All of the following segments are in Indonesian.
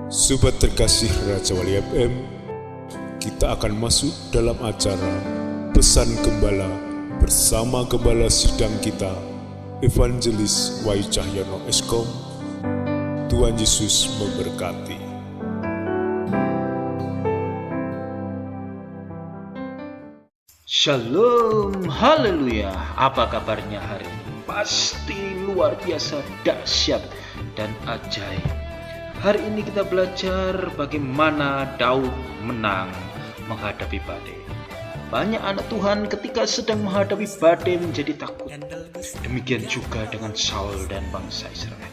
Sobat terkasih Raja Wali FM, kita akan masuk dalam acara Pesan Gembala bersama Gembala Sidang kita, Evangelis Wahyu Cahyono Eskom. Tuhan Yesus memberkati. Shalom, haleluya. Apa kabarnya hari ini? Pasti luar biasa, dahsyat dan ajaib. Hari ini kita belajar bagaimana Daud menang menghadapi badai. Banyak anak Tuhan ketika sedang menghadapi badai menjadi takut. Demikian juga dengan Saul dan bangsa Israel.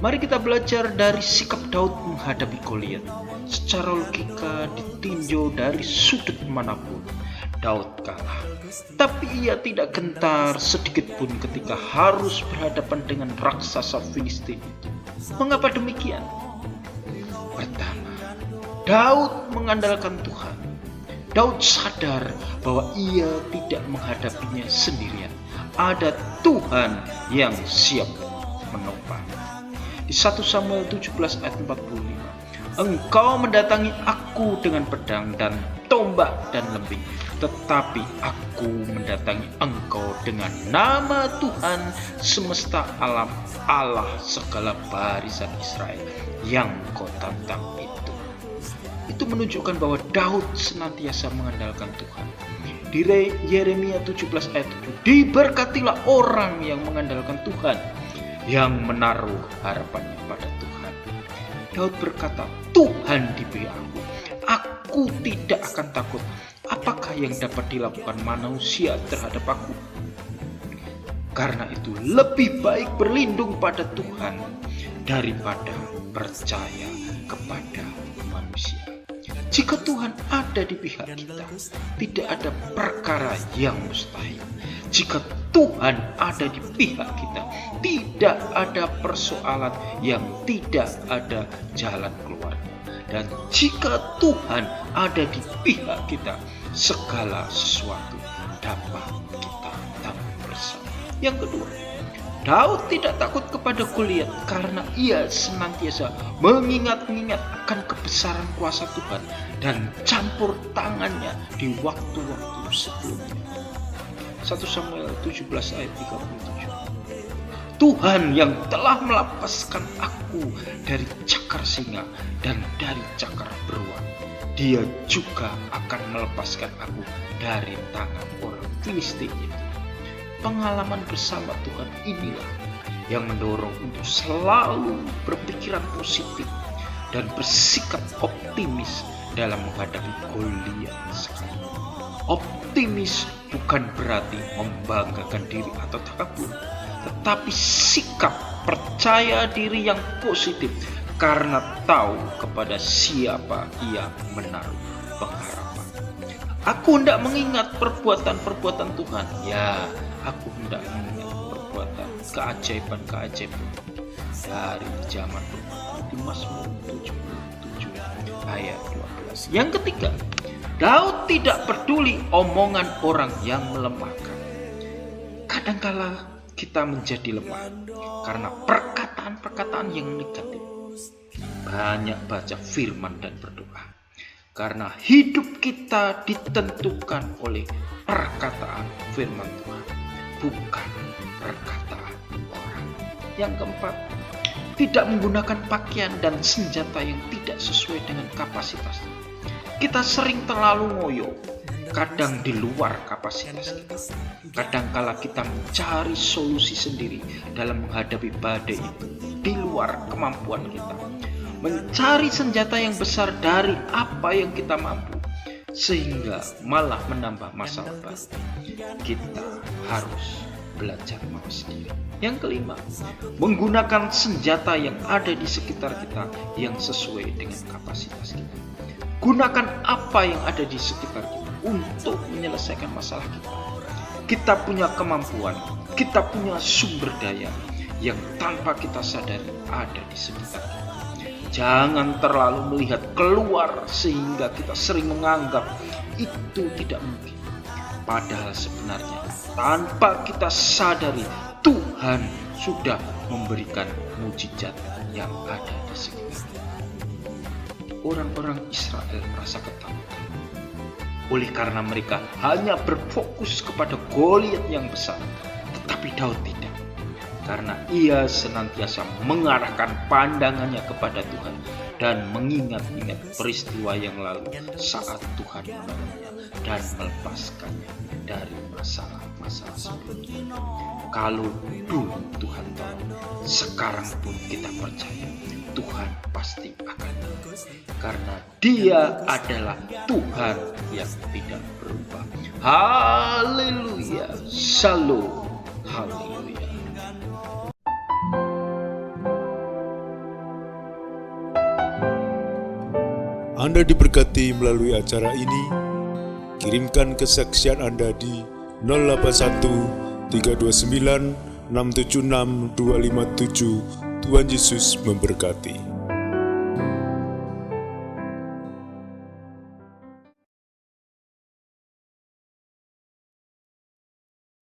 Mari kita belajar dari sikap Daud menghadapi Goliat. Secara logika ditinjau dari sudut manapun, Daud kalah. Tapi ia tidak gentar sedikit pun ketika harus berhadapan dengan raksasa Filistin itu. Mengapa demikian? Pertama, Daud mengandalkan Tuhan. Daud sadar bahwa ia tidak menghadapinya sendirian. Ada Tuhan yang siap menopang. Di 1 Samuel 17 ayat 45, Engkau mendatangi aku dengan pedang dan tombak dan lembing, tetapi aku mendatangi engkau dengan nama Tuhan semesta alam, Allah segala barisan Israel yang kau tantang itu. Itu menunjukkan bahwa Daud senantiasa mengandalkan Tuhan. Di Yeremia 17 ayat 7, diberkatilah orang yang mengandalkan Tuhan, yang menaruh harapannya pada Tuhan. Daud berkata, Tuhan di pihak aku tidak akan takut. Apakah yang dapat dilakukan manusia terhadap aku? Karena itu lebih baik berlindung pada Tuhan daripada percaya kepada manusia. Jika Tuhan ada di pihak kita, tidak ada perkara yang mustahil. Jika Tuhan ada di pihak kita, tidak ada persoalan yang tidak ada jalan keluarnya. Dan jika Tuhan ada di pihak kita, segala sesuatu dapat kita tanggung bersama. Yang kedua, Daud tidak takut kepada Goliat karena ia senantiasa mengingat-ingat akan kebesaran kuasa Tuhan dan campur tangannya di waktu-waktu sebelumnya. 1 Samuel 17 ayat 37. Tuhan yang telah melepaskan aku dari cakar singa dan dari cakar beruang, Dia juga akan melepaskan aku dari tangan orang Filistin itu. Pengalaman bersama Tuhan inilah yang mendorong untuk selalu berpikiran positif dan bersikap optimis dalam menghadapi Goliat sekalipun. Optimis bukan berarti membanggakan diri atau takabur, tetapi sikap percaya diri yang positif karena tahu kepada siapa ia menaruh pengharapan. Aku hendak mengingat perbuatan-perbuatan Tuhan. Ya, aku hendak mengingat perbuatan keajaiban-keajaiban dari zaman dulu. Di Mazmur 77 ayat 12. Yang ketiga, Daud tidak peduli omongan orang yang melemahkan. Kadangkala kita menjadi lemah karena perkataan-perkataan yang negatif. Banyak baca firman dan berdoa. Karena hidup kita ditentukan oleh perkataan firman Tuhan, bukan perkataan orang. Yang keempat, tidak menggunakan pakaian dan senjata yang tidak sesuai dengan kapasitas. Kita sering terlalu ngoyo, kadang di luar kapasitas kita. Kadangkala kita mencari solusi sendiri dalam menghadapi badai itu di luar kemampuan kita. Mencari senjata yang besar dari apa yang kita mampu, sehingga malah menambah masalah baru. Kita harus belajar mau sendiri. Yang kelima, menggunakan senjata yang ada di sekitar kita yang sesuai dengan kapasitas kita. Gunakan apa yang ada di sekitar kita untuk menyelesaikan masalah kita. Kita punya kemampuan, kita punya sumber daya yang tanpa kita sadari ada di sekitar kita. Jangan terlalu melihat keluar sehingga kita sering menganggap itu tidak mungkin. Padahal sebenarnya tanpa kita sadari, Tuhan sudah memberikan mukjizat yang ada di sekitar kita. orang-orang Israel merasa ketakutan. Oleh karena mereka hanya berfokus kepada Goliat yang besar, tetapi Daud tidak. Karena ia senantiasa mengarahkan pandangannya kepada Tuhan dan mengingat-ingat peristiwa yang lalu saat Tuhan menolongnya dan melepaskannya dari masalah-masalah sebelumnya. Kalau dulu Tuhan tolong, sekarang pun kita percaya Tuhan pasti akan tolong, karena Dia adalah Tuhan yang tidak berubah. Haleluya, shalom, haleluya. Anda diberkati melalui acara ini. Kirimkan kesaksian Anda di 081 329 676 257. Tuhan Yesus memberkati.